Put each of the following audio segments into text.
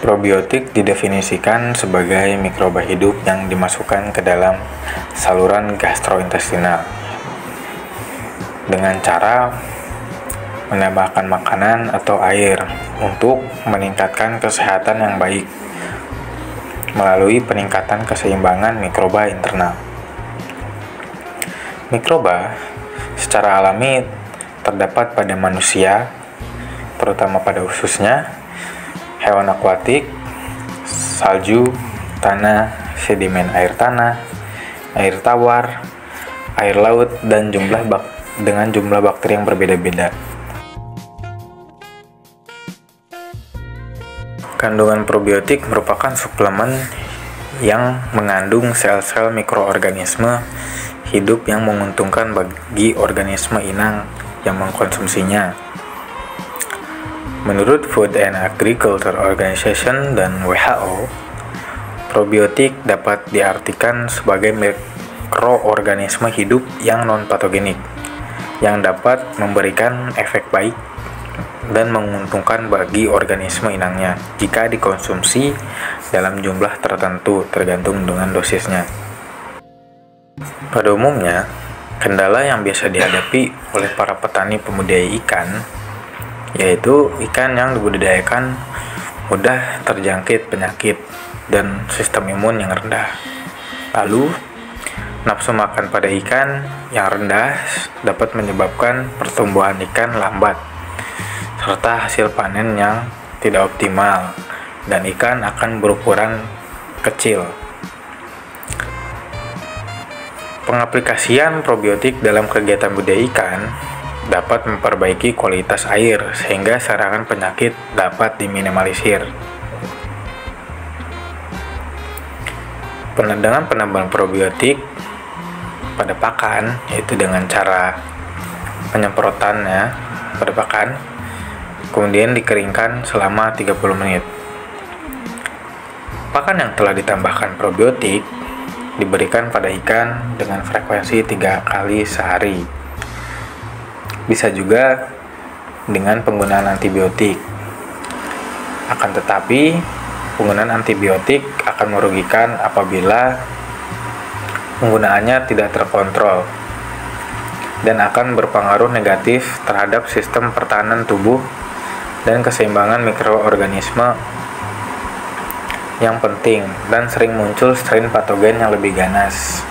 Probiotik didefinisikan sebagai mikroba hidup yang dimasukkan ke dalam saluran gastrointestinal dengan cara menambahkan makanan atau air untuk meningkatkan kesehatan yang baik melalui peningkatan keseimbangan mikroba internal. Mikroba secara alami terdapat pada manusia, terutama pada ususnya, hewan akuatik, salju, tanah, sedimen air tanah, air tawar, air laut, dan dengan jumlah bakteri yang berbeda-beda. Kandungan probiotik merupakan suplemen yang mengandung sel-sel mikroorganisme hidup yang menguntungkan bagi organisme inang yang mengkonsumsinya. Menurut Food and Agriculture Organization dan WHO, probiotik dapat diartikan sebagai mikroorganisme hidup yang non-patogenik yang dapat memberikan efek baik dan menguntungkan bagi organisme inangnya jika dikonsumsi dalam jumlah tertentu tergantung dengan dosisnya. Pada umumnya, kendala yang biasa dihadapi oleh para petani pembudidaya ikan yaitu ikan yang dibudidayakan mudah terjangkit penyakit dan sistem imun yang rendah. Lalu, nafsu makan pada ikan yang rendah dapat menyebabkan pertumbuhan ikan lambat, serta hasil panen yang tidak optimal, dan ikan akan berukuran kecil. Pengaplikasian probiotik dalam kegiatan budidaya ikan dapat memperbaiki kualitas air sehingga serangan penyakit dapat diminimalisir. Dengan penambahan probiotik pada pakan, yaitu dengan cara penyemprotannya pada pakan, kemudian dikeringkan selama 30 menit. Pakan yang telah ditambahkan probiotik diberikan pada ikan dengan frekuensi 3 kali sehari. Bisa juga dengan penggunaan antibiotik. Akan tetapi, penggunaan antibiotik akan merugikan apabila penggunaannya tidak terkontrol dan akan berpengaruh negatif terhadap sistem pertahanan tubuh dan keseimbangan mikroorganisme yang penting, dan sering muncul strain patogen yang lebih ganas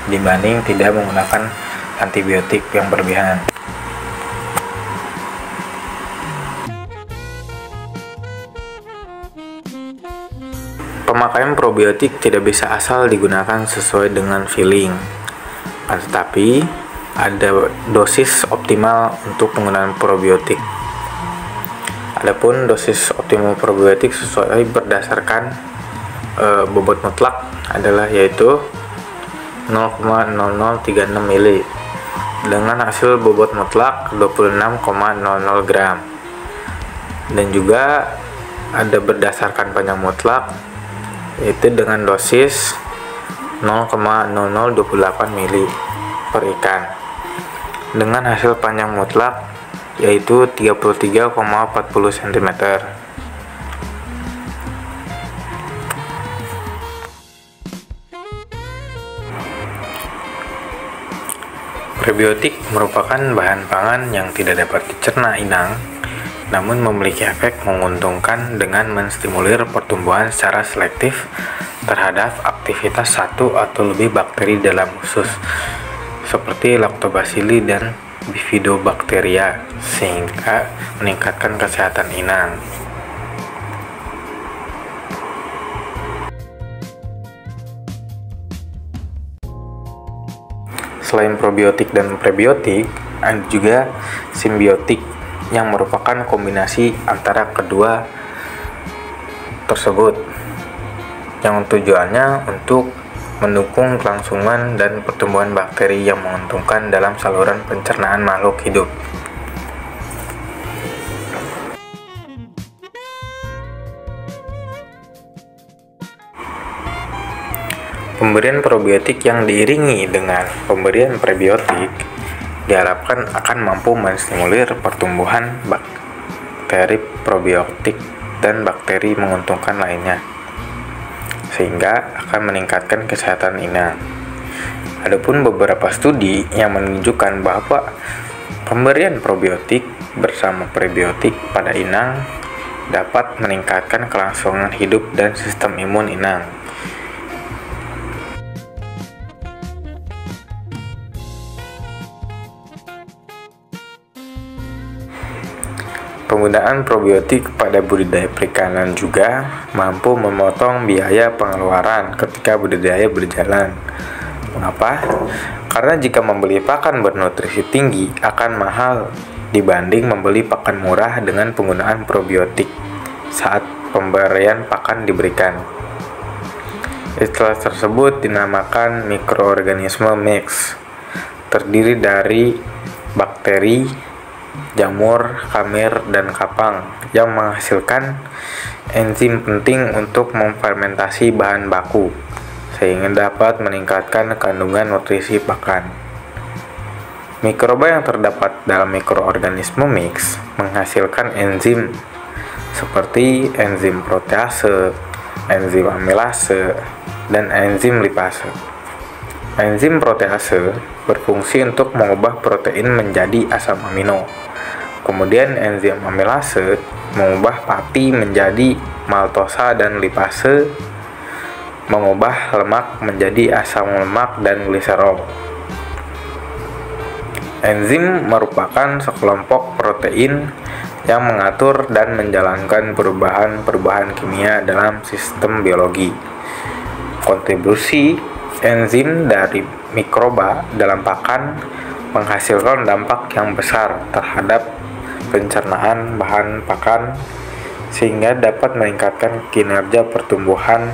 dibanding tidak menggunakan antibiotik yang berlebihan. Pemakaian probiotik tidak bisa asal digunakan sesuai dengan feeling, tetapi ada dosis optimal untuk penggunaan probiotik. Adapun dosis optimal probiotik sesuai berdasarkan bobot mutlak adalah yaitu 0,0036 ml dengan hasil bobot mutlak 26,00 gram, dan juga ada berdasarkan panjang mutlak yaitu dengan dosis 0,0028 ml per ikan dengan hasil panjang mutlak yaitu 33,40 cm. Probiotik merupakan bahan pangan yang tidak dapat dicerna inang, namun memiliki efek menguntungkan dengan menstimulir pertumbuhan secara selektif terhadap aktivitas satu atau lebih bakteri dalam usus, seperti Lactobacilli dan Bifidobacteria, sehingga meningkatkan kesehatan inang. Selain probiotik dan prebiotik, ada juga simbiotik yang merupakan kombinasi antara kedua tersebut yang tujuannya untuk mendukung kelangsungan dan pertumbuhan bakteri yang menguntungkan dalam saluran pencernaan makhluk hidup. Pemberian probiotik yang diiringi dengan pemberian prebiotik diharapkan akan mampu menstimulir pertumbuhan bakteri probiotik dan bakteri menguntungkan lainnya, sehingga akan meningkatkan kesehatan inang. Adapun beberapa studi yang menunjukkan bahwa pemberian probiotik bersama prebiotik pada inang dapat meningkatkan kelangsungan hidup dan sistem imun inang. Penggunaan probiotik pada budidaya perikanan juga mampu memotong biaya pengeluaran ketika budidaya berjalan. Mengapa? Karena jika membeli pakan bernutrisi tinggi akan mahal dibanding membeli pakan murah dengan penggunaan probiotik saat pemberian pakan diberikan. Istilah tersebut dinamakan mikroorganisme mix, terdiri dari bakteri, jamur, kamir, dan kapang yang menghasilkan enzim penting untuk memfermentasi bahan baku sehingga dapat meningkatkan kandungan nutrisi pakan. Mikroba yang terdapat dalam mikroorganisme mix menghasilkan enzim seperti enzim protease, enzim amilase, dan enzim lipase. Enzim protease berfungsi untuk mengubah protein menjadi asam amino. Kemudian enzim amilase mengubah pati menjadi maltosa dan lipase mengubah lemak menjadi asam lemak dan gliserol. Enzim merupakan sekelompok protein yang mengatur dan menjalankan perubahan-perubahan kimia dalam sistem biologi. Kontribusi enzim dari mikroba dalam pakan menghasilkan dampak yang besar terhadap pencernaan bahan pakan sehingga dapat meningkatkan kinerja pertumbuhan.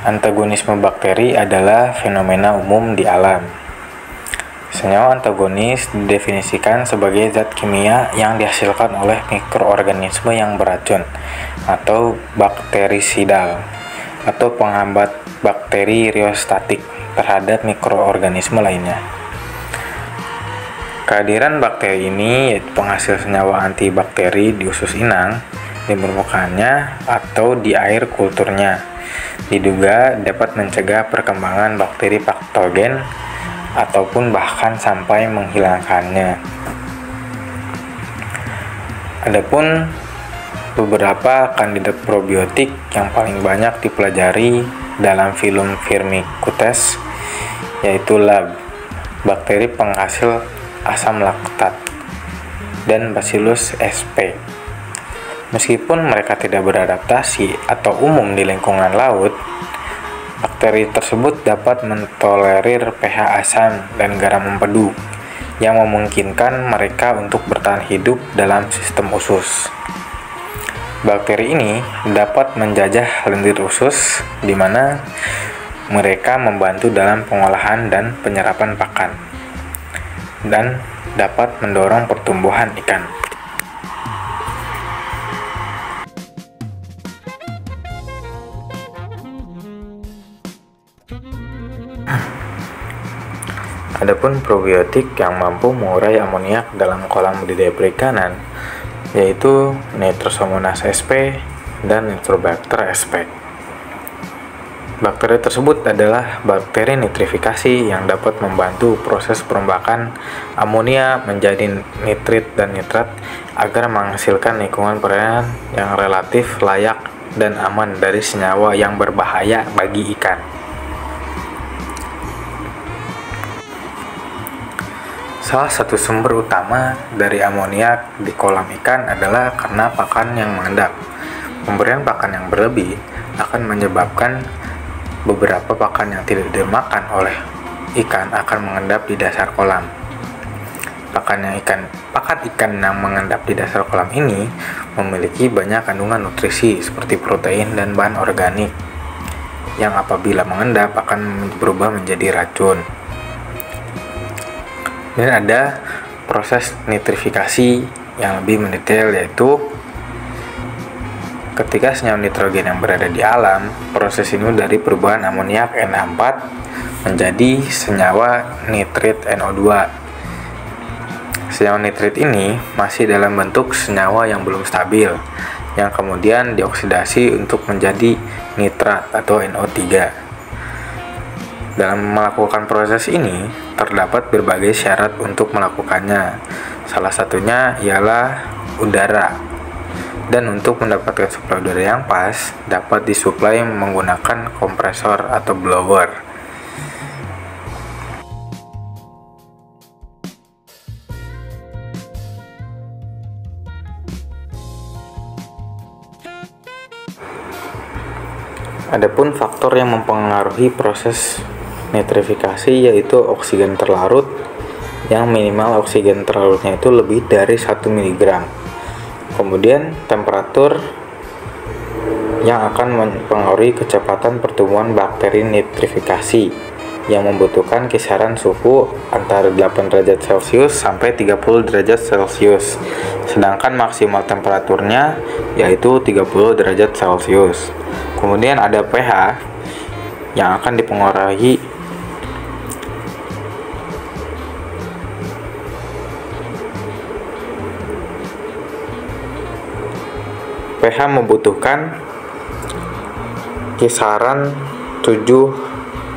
Antagonisme bakteri adalah fenomena umum di alam. Senyawa antagonis didefinisikan sebagai zat kimia yang dihasilkan oleh mikroorganisme yang beracun atau bakterisidal atau penghambat bakteri rheostatik terhadap mikroorganisme lainnya. Kehadiran bakteri ini yaitu penghasil senyawa antibakteri di usus inang, di permukaannya atau di air kulturnya, diduga dapat mencegah perkembangan bakteri patogen ataupun bahkan sampai menghilangkannya. Adapun beberapa kandidat probiotik yang paling banyak dipelajari dalam filum Firmicutes yaitu Lab, bakteri penghasil asam laktat, dan Bacillus sp. Meskipun mereka tidak beradaptasi atau umum di lingkungan laut, bakteri tersebut dapat mentolerir pH asam dan garam empedu yang memungkinkan mereka untuk bertahan hidup dalam sistem usus. Bakteri ini dapat menjajah lendir usus, di mana mereka membantu dalam pengolahan dan penyerapan pakan, dan dapat mendorong pertumbuhan ikan. Adapun probiotik yang mampu mengurai amoniak dalam kolam budidaya perikanan yaitu Nitrosomonas sp dan Nitrobacter sp. Bakteri tersebut adalah bakteri nitrifikasi yang dapat membantu proses perombakan amonia menjadi nitrit dan nitrat agar menghasilkan lingkungan perairan yang relatif layak dan aman dari senyawa yang berbahaya bagi ikan. Salah satu sumber utama dari amoniak di kolam ikan adalah karena pakan yang mengendap. Pemberian pakan yang berlebih akan menyebabkan beberapa pakan yang tidak dimakan oleh ikan akan mengendap di dasar kolam. Pakan ikan yang mengendap di dasar kolam ini memiliki banyak kandungan nutrisi seperti protein dan bahan organik yang apabila mengendap akan berubah menjadi racun. Dan ada proses nitrifikasi yang lebih mendetail yaitu ketika senyawa nitrogen yang berada di alam, proses ini dari perubahan amoniak NH4 menjadi senyawa nitrit NO2. Senyawa nitrit ini masih dalam bentuk senyawa yang belum stabil, yang kemudian dioksidasi untuk menjadi nitrat atau NO3. Dalam melakukan proses ini, terdapat berbagai syarat untuk melakukannya. Salah satunya ialah udara. Dan untuk mendapatkan suplai udara yang pas, dapat disuplai menggunakan kompresor atau blower. Adapun faktor yang mempengaruhi proses nitrifikasi yaitu oksigen terlarut, yang minimal oksigen terlarutnya itu lebih dari 1 mg. Kemudian temperatur yang akan mempengaruhi kecepatan pertumbuhan bakteri nitrifikasi yang membutuhkan kisaran suhu antara 8 derajat Celcius sampai 30 derajat Celcius. Sedangkan maksimal temperaturnya yaitu 30 derajat Celcius. Kemudian ada pH yang akan dipengaruhi pH membutuhkan kisaran 7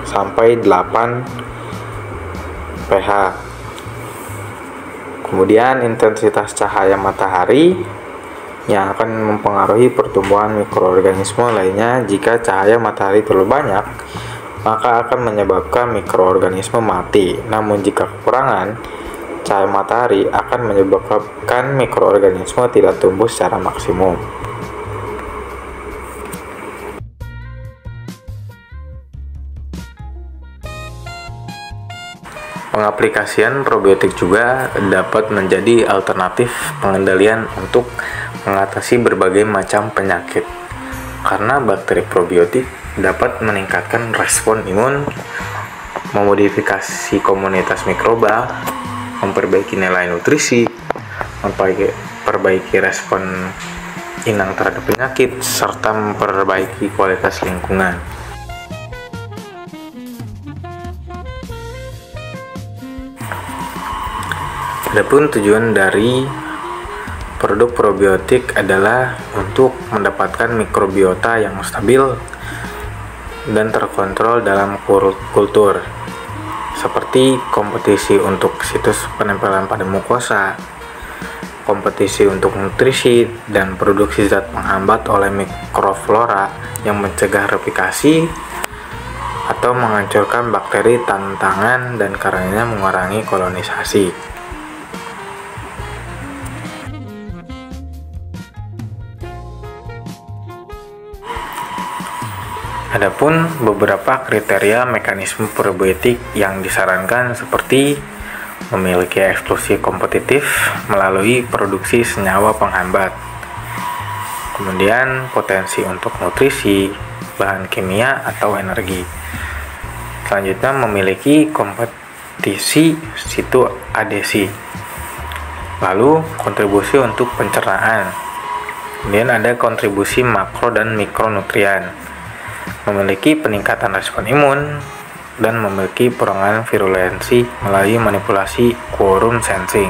sampai 8 pH. Kemudian intensitas cahaya matahari yang akan mempengaruhi pertumbuhan mikroorganisme lainnya. Jika cahaya matahari terlalu banyak, maka akan menyebabkan mikroorganisme mati. Namun jika kekurangan cahaya matahari akan menyebabkan mikroorganisme tidak tumbuh secara maksimum. Pengaplikasian probiotik juga dapat menjadi alternatif pengendalian untuk mengatasi berbagai macam penyakit. Karena bakteri probiotik dapat meningkatkan respon imun, memodifikasi komunitas mikroba, memperbaiki nilai nutrisi, memperbaiki respon inang terhadap penyakit, serta memperbaiki kualitas lingkungan. Adapun tujuan dari produk probiotik adalah untuk mendapatkan mikrobiota yang stabil dan terkontrol dalam kultur, seperti kompetisi untuk situs penempelan pada mukosa, kompetisi untuk nutrisi, dan produksi zat penghambat oleh mikroflora yang mencegah replikasi atau menghancurkan bakteri tantangan dan karenanya mengurangi kolonisasi. Adapun beberapa kriteria mekanisme probiotik yang disarankan seperti memiliki eksklusi kompetitif melalui produksi senyawa penghambat, kemudian potensi untuk nutrisi, bahan kimia atau energi. Selanjutnya memiliki kompetisi situ adesi, lalu kontribusi untuk pencernaan, kemudian ada kontribusi makro dan mikronutrien, memiliki peningkatan respon imun, dan memiliki perangan virulensi melalui manipulasi quorum sensing.